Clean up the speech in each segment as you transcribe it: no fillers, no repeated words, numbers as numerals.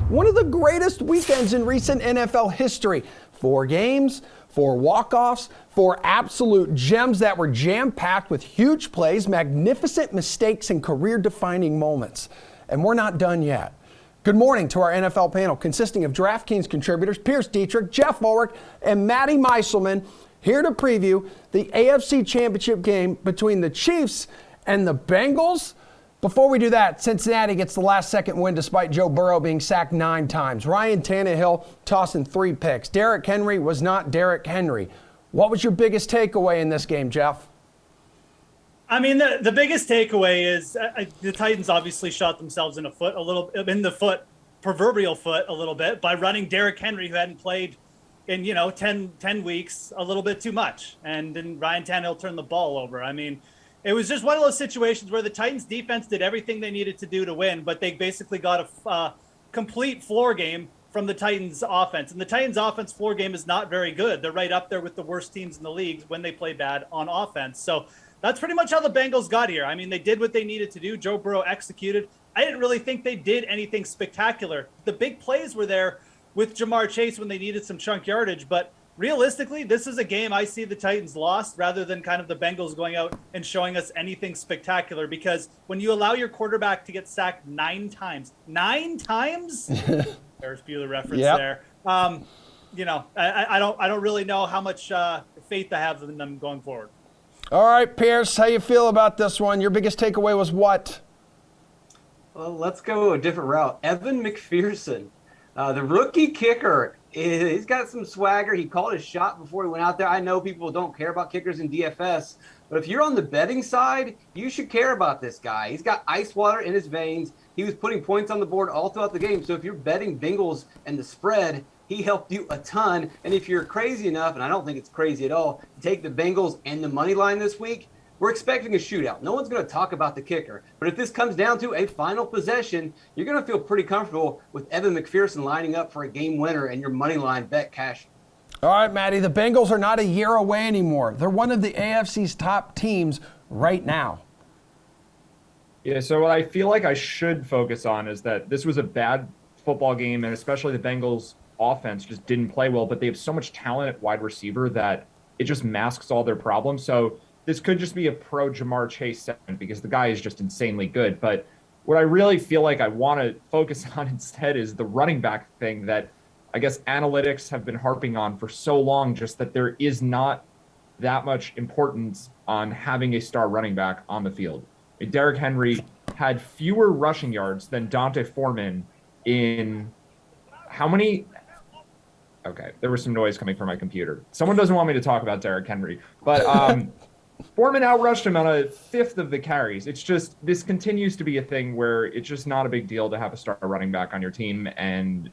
One of the greatest weekends in recent NFL history. 4 games, 4 walk-offs, 4 absolute gems that were jam-packed with huge plays, magnificent mistakes, and career-defining moments. And we're not done yet. Good morning to our NFL panel consisting of DraftKings contributors Pearce, Dietrich, Geoff, Ulrich, and Matty Meiselman, here to preview the AFC Championship game between the Chiefs and the Bengals. Before we do that, Cincinnati gets the last-second win despite Joe Burrow being sacked 9 times. Ryan Tannehill tossing 3 picks. Derrick Henry was not Derrick Henry. What was your biggest takeaway in this game, Geoff? I mean, the biggest takeaway is the Titans obviously shot themselves in the proverbial foot a little bit by running Derrick Henry, who hadn't played in 10 weeks, a little bit too much, and then Ryan Tannehill turned the ball over. I mean, it was just one of those situations where the Titans defense did everything they needed to do to win, but they basically got a complete floor game from the Titans offense. And the Titans offense floor game is not very good. They're right up there with the worst teams in the league when they play bad on offense. So that's pretty much how the Bengals got here. I mean, they did what they needed to do. Joe Burrow executed. I didn't really think they did anything spectacular. The big plays were there with Jamar Chase when they needed some chunk yardage, but realistically, this is a game I see the Titans lost rather than kind of the Bengals going out and showing us anything spectacular, because when you allow your quarterback to get sacked 9 times, 9 times, there's Bueller reference there. I don't really know how much faith I have in them going forward. All right, Pearce, how you feel about this one? Your biggest takeaway was what? Well, let's go a different route. Evan McPherson, the rookie kicker. He's got some swagger. He called his shot before he went out there. I know people don't care about kickers in DFS, but if you're on the betting side, you should care about this guy. He's got ice water in his veins. He was putting points on the board all throughout the game. So if you're betting Bengals and the spread, he helped you a ton. And if you're crazy enough, and I don't think it's crazy at all, to take the Bengals and the money line this week, we're expecting a shootout. No one's going to talk about the kicker. But if this comes down to a final possession, you're going to feel pretty comfortable with Evan McPherson lining up for a game winner and your money line bet cash. All right, Matty, the Bengals are not a year away anymore. They're one of the AFC's top teams right now. Yeah, so what I feel like I should focus on is that this was a bad football game, and especially the Bengals offense just didn't play well, but they have so much talent at wide receiver that it just masks all their problems. So this could just be a pro Jamar Chase segment because the guy is just insanely good. But what I really feel like I want to focus on instead is the running back thing that I guess analytics have been harping on for so long, just that there is not that much importance on having a star running back on the field. Derrick Henry had fewer rushing yards than Dante Foreman in how many? Okay, there was some noise coming from my computer. Someone doesn't want me to talk about Derrick Henry, but Foreman outrushed him on 1/5 of the carries. It's just, this continues to be a thing where it's just not a big deal to have a star running back on your team, and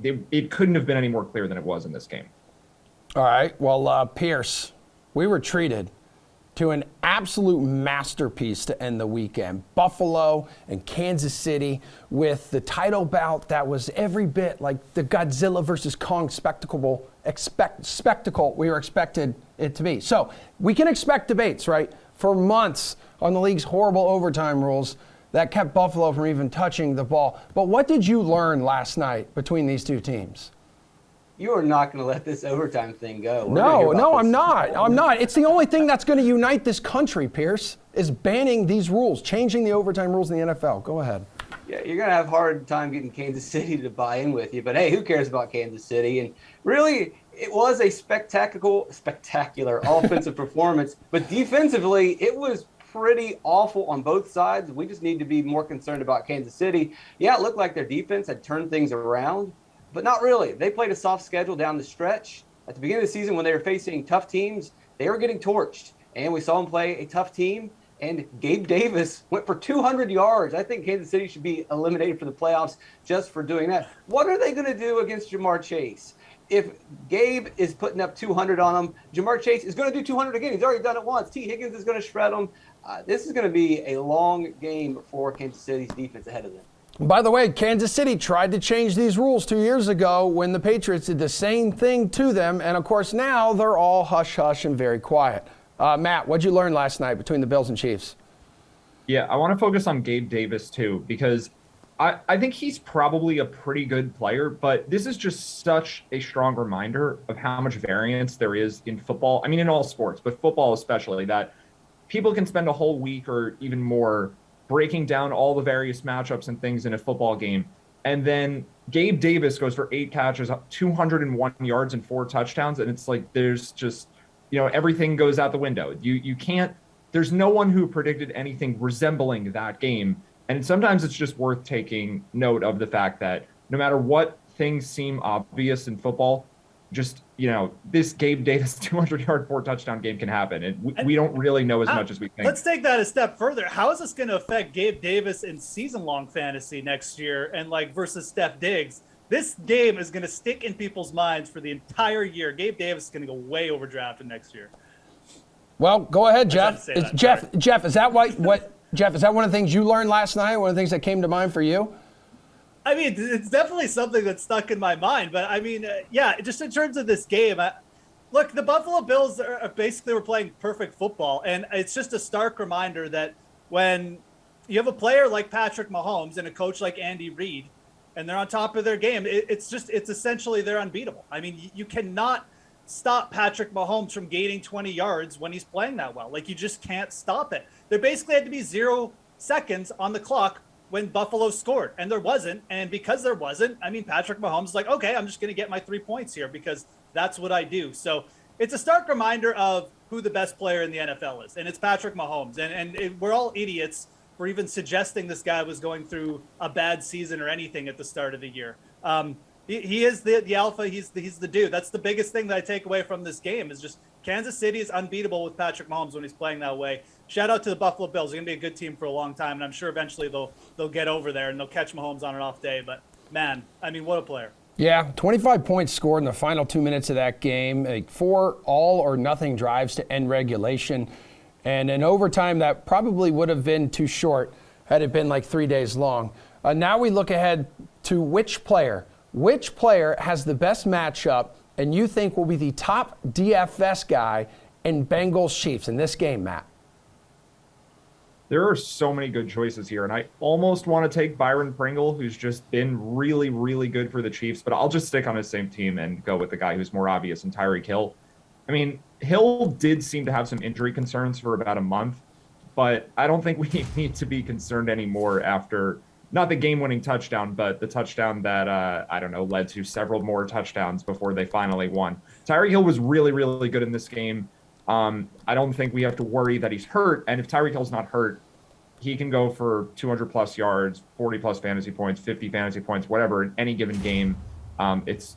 it couldn't have been any more clear than it was in this game. All right, well, Pearce, we were treated to an absolute masterpiece to end the weekend. Buffalo and Kansas City with the title bout that was every bit like the Godzilla versus Kong spectacle we were expected it to be. So we can expect debates, right, for months on the league's horrible overtime rules that kept Buffalo from even touching the ball. But what did you learn last night between these two teams? You are not going to let this overtime thing go. No, I'm not. It's the only thing that's going to unite this country, Pearce, is banning these rules, changing the overtime rules in the NFL. Go ahead. Yeah, you're going to have a hard time getting Kansas City to buy in with you. But, hey, who cares about Kansas City? And really, it was a spectacular offensive performance. But defensively, it was pretty awful on both sides. We just need to be more concerned about Kansas City. Yeah, it looked like their defense had turned things around, but not really. They played a soft schedule down the stretch. At the beginning of the season, when they were facing tough teams, they were getting torched. And we saw them play a tough team, and Gabe Davis went for 200 yards. I think Kansas City should be eliminated for the playoffs just for doing that. What are they going to do against Jamar Chase? If Gabe is putting up 200 on him, Jamar Chase is going to do 200 again. He's already done it once. T. Higgins is going to shred him. This is going to be a long game for Kansas City's defense ahead of them. By the way, Kansas City tried to change these rules 2 years ago when the Patriots did the same thing to them. And, of course, now they're all hush-hush and very quiet. Matt, what'd you learn last night between the Bills and Chiefs? Yeah, I want to focus on Gabe Davis, too, because I think he's probably a pretty good player, but this is just such a strong reminder of how much variance there is in football. I mean, in all sports, but football especially, that people can spend a whole week or even more breaking down all the various matchups and things in a football game. And then Gabe Davis goes for 8 catches, 201 yards and 4 touchdowns. And it's like, there's just, everything goes out the window. You can't, there's no one who predicted anything resembling that game. And sometimes it's just worth taking note of the fact that no matter what things seem obvious in football, just, this Gabe Davis 200-yard 4-touchdown game can happen. And we don't really know as much as we think. Let's take that a step further. How is this going to affect Gabe Davis in season-long fantasy next year and versus Steph Diggs? This game is going to stick in people's minds for the entire year. Gabe Davis is going to go way overdrafted next year. Well, go ahead, Geoff. Jeff, is that Geoff, is that one of the things you learned last night? One of the things that came to mind for you? I mean, it's definitely something that's stuck in my mind. But, I mean, just in terms of this game, look, the Buffalo Bills are basically were playing perfect football. And it's just a stark reminder that when you have a player like Patrick Mahomes and a coach like Andy Reid, and they're on top of their game, it's essentially they're unbeatable. I mean, you cannot stop Patrick Mahomes from gaining 20 yards when he's playing that well. You just can't stop it. There basically had to be 0 seconds on the clock when Buffalo scored, and there wasn't. And because there wasn't, I mean, Patrick Mahomes is like, okay, I'm just going to get my 3 points here because that's what I do. So it's a stark reminder of who the best player in the NFL is, and it's Patrick Mahomes. And we're all idiots for even suggesting this guy was going through a bad season or anything at the start of the year. He is the alpha. He's the dude. That's the biggest thing that I take away from this game is just Kansas City is unbeatable with Patrick Mahomes when he's playing that way. Shout out to the Buffalo Bills. They're going to be a good team for a long time, and I'm sure eventually they'll get over there and they'll catch Mahomes on an off day. But, man, I mean, what a player. Yeah, 25 points scored in the final 2 minutes of that game. 4 all-or-nothing drives to end regulation. And in overtime, that probably would have been too short had it been 3 days long. Now we look ahead to which player has the best matchup and you think will be the top DFS guy in Bengals Chiefs in this game, Matt? There are so many good choices here, and I almost want to take Byron Pringle, who's just been really, really good for the Chiefs, but I'll just stick on his same team and go with the guy who's more obvious, and Tyreek Hill. I mean, Hill did seem to have some injury concerns for about a month, but I don't think we need to be concerned anymore after not the game-winning touchdown, but the touchdown that, led to several more touchdowns before they finally won. Tyreek Hill was really, really good in this game. I don't think we have to worry that he's hurt. And if Tyreek Hill's not hurt, he can go for 200-plus yards, 40-plus fantasy points, 50 fantasy points, whatever, in any given game. He's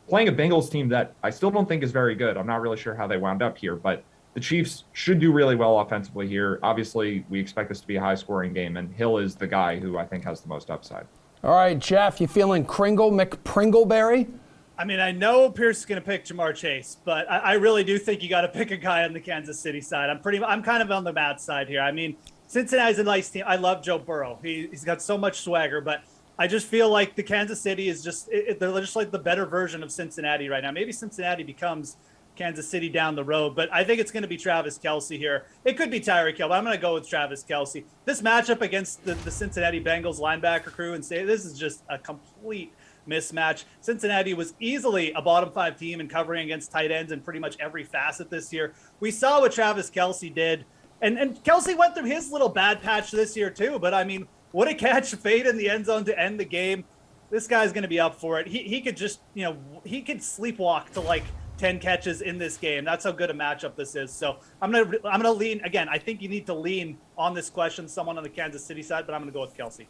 playing a Bengals team that I still don't think is very good. I'm not really sure how they wound up here, but the Chiefs should do really well offensively here. Obviously, we expect this to be a high-scoring game, and Hill is the guy who I think has the most upside. All right, Geoff, you feeling McPringleberry? I mean, I know Pearce is going to pick Jamar Chase, but I really do think you got to pick a guy on the Kansas City side. I'm kind of on the Matt side here. I mean, Cincinnati's a nice team. I love Joe Burrow. He's got so much swagger, but I just feel like the Kansas City is they're just like the better version of Cincinnati right now. Maybe Cincinnati becomes Kansas City down the road, but I think it's going to be Travis Kelsey here. It could be Tyreek Hill, but I'm going to go with Travis Kelsey. This matchup against the Cincinnati Bengals linebacker crew and say this is just a complete mismatch. Cincinnati was easily a bottom 5 team in covering against tight ends in pretty much every facet this year. We saw what Travis Kelsey did, and Kelsey went through his little bad patch this year too, but I mean, what a catch, fade in the end zone to end the game. This guy's going to be up for it. He could just, he could sleepwalk to 10 catches in this game. That's how good a matchup this is. So I'm gonna lean again. I think you need to lean on this question, someone on the Kansas City side, but I'm gonna go with Kelsey.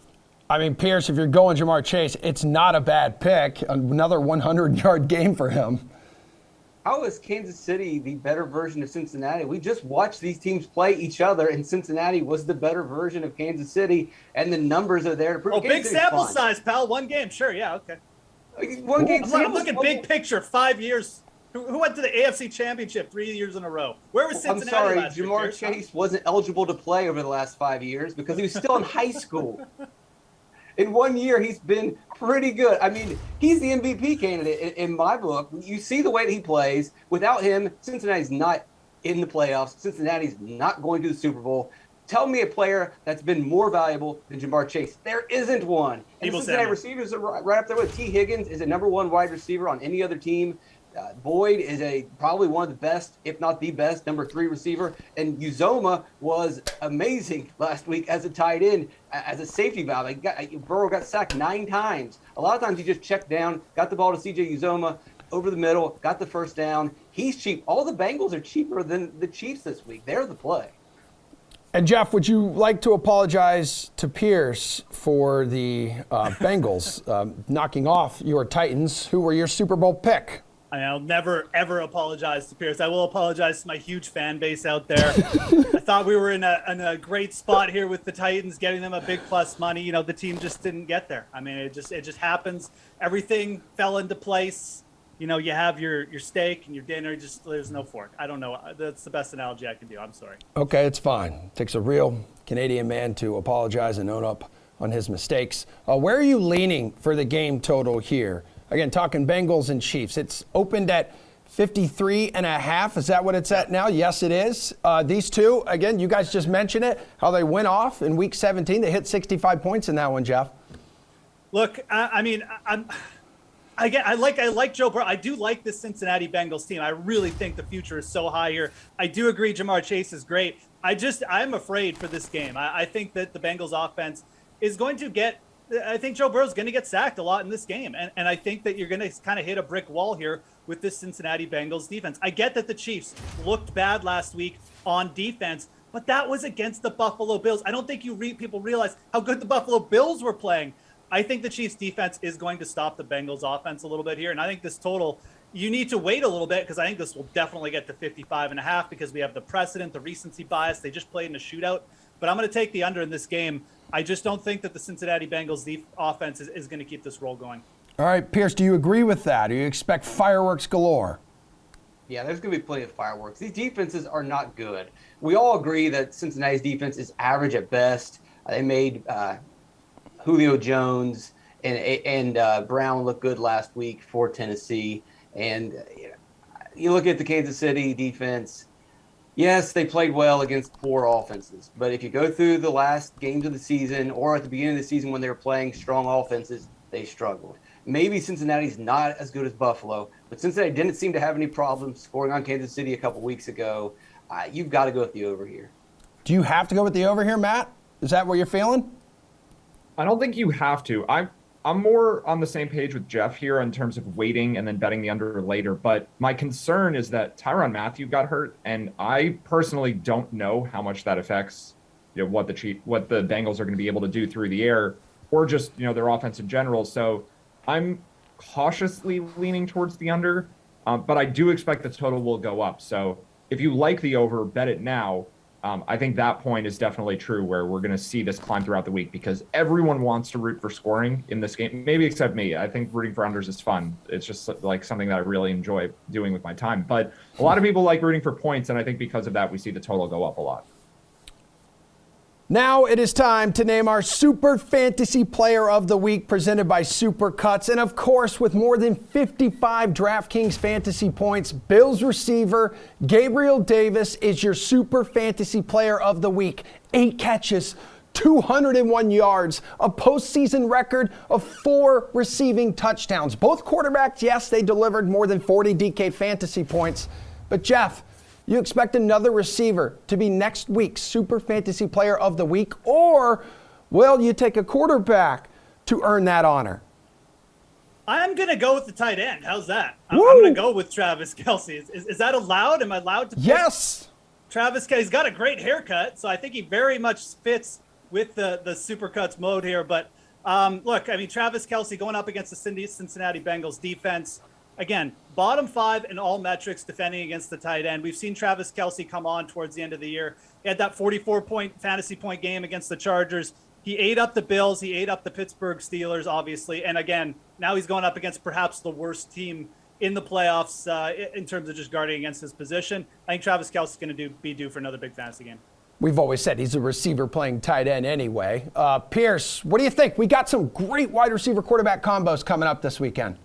I mean, Pearce, if you're going Jamar Chase, it's not a bad pick. Another 100-yard game for him. How is Kansas City the better version of Cincinnati? We just watched these teams play each other, and Cincinnati was the better version of Kansas City, and the numbers are there to prove. Big sample size, pal. One game, sure, yeah, okay. One game. I'm looking big picture. 5 years. Who went to the AFC Championship 3 years in a row? Where was Cincinnati last year? Jamar Chase wasn't eligible to play over the last 5 years because he was still in high school. In 1 year, he's been pretty good. I mean, he's the MVP candidate in my book. You see the way that he plays. Without him, Cincinnati's not in the playoffs. Cincinnati's not going to the Super Bowl. Tell me a player that's been more valuable than Jamar Chase. There isn't one. And the Cincinnati receivers are right up there with T. Higgins is a number one wide receiver on any other team. Boyd is probably one of the best, if not the best, number 3 receiver. And Uzomah was amazing last week as a tight end, as a safety valve. Burrow got sacked 9 times. A lot of times he just checked down, got the ball to C.J. Uzomah over the middle, got the first down. He's cheap. All the Bengals are cheaper than the Chiefs this week. They're the play. And Geoff, would you like to apologize to Pearce for the Bengals knocking off your Titans, who were your Super Bowl pick? I'll never, ever apologize to Pearce. I will apologize to my huge fan base out there. I thought we were in a great spot here with the Titans, getting them a big plus money. The team just didn't get there. I mean, it just happens. Everything fell into place. You have your steak and your dinner, there's no fork. I don't know. That's the best analogy I can do. I'm sorry. Okay, it's fine. It takes a real Canadian man to apologize and own up on his mistakes. Where are you leaning for the game total here? Again, talking Bengals and Chiefs. It's opened at 53.5. Is that what it's at now? Yes, it is. These two, again, you guys just mentioned it, how they went off in Week 17. They hit 65 points in that one, Geoff. Look, I like Joe Burrow. I do like this Cincinnati Bengals team. I really think the future is so high here. I do agree Jamar Chase is great. I'm afraid for this game. I think that the Bengals offense is going to I think Joe Burrow's going to get sacked a lot in this game. And I think that you're going to kind of hit a brick wall here with this Cincinnati Bengals defense. I get that the Chiefs looked bad last week on defense, but that was against the Buffalo Bills. I don't think people realize how good the Buffalo Bills were playing. I think the Chiefs defense is going to stop the Bengals offense a little bit here. And I think this total, you need to wait a little bit because I think this will definitely get to 55.5 because we have the precedent, the recency bias. They just played in a shootout. But I'm going to take the under in this game. I just don't think that the Cincinnati Bengals offense is going to keep this roll going. All right, Pearce, do you agree with that? Do you expect fireworks galore? Yeah, there's going to be plenty of fireworks. These defenses are not good. We all agree that Cincinnati's defense is average at best. They made Julio Jones and Brown look good last week for Tennessee. And you look at the Kansas City defense. Yes, they played well against poor offenses. But if you go through the last games of the season or at the beginning of the season when they were playing strong offenses, they struggled. Maybe Cincinnati's not as good as Buffalo, but Cincinnati didn't seem to have any problems scoring on Kansas City a couple weeks ago. You've got to go with the over here. Do you have to go with the over here, Matt? Is that what you're feeling? I don't think you have to. I'm more on the same page with Geoff here in terms of waiting and then betting the under later. But my concern is that Tyrann Mathieu got hurt, and I personally don't know how much that affects what the Bengals are going to be able to do through the air or just their offense in general. So I'm cautiously leaning towards the under, but I do expect the total will go up. So if you like the over, bet it now. I think that point is definitely true where we're going to see this climb throughout the week because everyone wants to root for scoring in this game, maybe except me. I think rooting for unders is fun. It's just like something that I really enjoy doing with my time. But a lot of people like rooting for points, and I think because of that, we see the total go up a lot. Now it is time to name our Super Fantasy Player of the Week presented by Supercuts. And of course, with more than 55 DraftKings fantasy points, Bills receiver Gabriel Davis is your Super Fantasy Player of the Week. 8 catches, 201 yards, a postseason record of 4 receiving touchdowns. Both quarterbacks, yes, they delivered more than 40 DK fantasy points. But Geoff, you expect another receiver to be next week's Super Fantasy Player of the Week, or will you take a quarterback to earn that honor? I'm going to go with the tight end. How's that? I'm going to go with Travis Kelsey. Is that allowed? Am I allowed to pick Yes. Travis Kelsey? He's got a great haircut, so I think he very much fits with the Supercuts mode here. But look, I mean, Travis Kelsey going up against the Cincinnati Bengals defense. Again, bottom 5 in all metrics defending against the tight end. We've seen Travis Kelsey come on towards the end of the year. He had that 44-point fantasy point game against the Chargers. He ate up the Bills. He ate up the Pittsburgh Steelers, obviously. And again, now he's going up against perhaps the worst team in the playoffs in terms of just guarding against his position. I think Travis Kelsey is going to be due for another big fantasy game. We've always said he's a receiver playing tight end anyway. Pearce, what do you think? We got some great wide receiver quarterback combos coming up this weekend.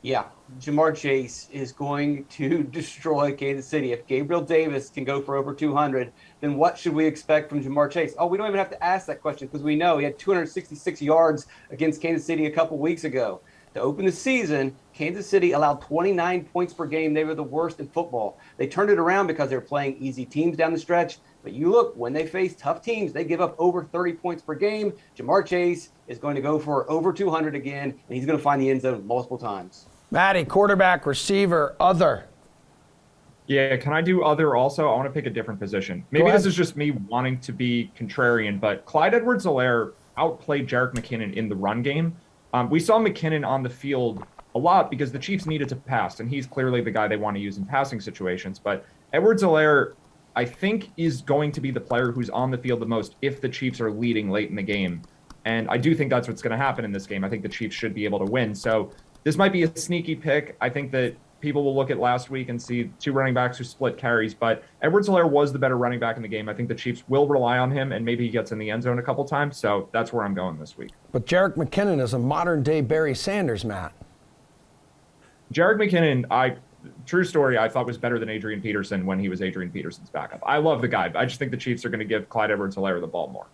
Yeah, Jamar Chase is going to destroy Kansas City. If Gabriel Davis can go for over 200, then what should we expect from Jamar Chase? Oh, we don't even have to ask that question because we know he had 266 yards against Kansas City a couple weeks ago. To open the season, Kansas City allowed 29 points per game. They were the worst in football. They turned it around because they were playing easy teams down the stretch. But you look, when they face tough teams, they give up over 30 points per game. Jamar Chase is going to go for over 200 again, and he's going to find the end zone multiple times. Matty, quarterback, receiver, other. Yeah, can I do other also? I want to pick a different position. Maybe this is just me wanting to be contrarian, but Clyde Edwards-Helaire outplayed Jerick McKinnon in the run game. We saw McKinnon on the field a lot because the Chiefs needed to pass, and he's clearly the guy they want to use in passing situations. But Edwards-Helaire, I think, is going to be the player who's on the field the most if the Chiefs are leading late in the game. And I do think that's what's going to happen in this game. I think the Chiefs should be able to win. So this might be a sneaky pick. I think that people will look at last week and see two running backs who split carries, but Edwards-Helaire was the better running back in the game. I think the Chiefs will rely on him, and maybe he gets in the end zone a couple times. So that's where I'm going this week. But Jerick McKinnon is a modern-day Barry Sanders, Matt. Jerick McKinnon, true story, I thought was better than Adrian Peterson when he was Adrian Peterson's backup. I love the guy, but I just think the Chiefs are going to give Clyde Edwards-Helaire the ball more.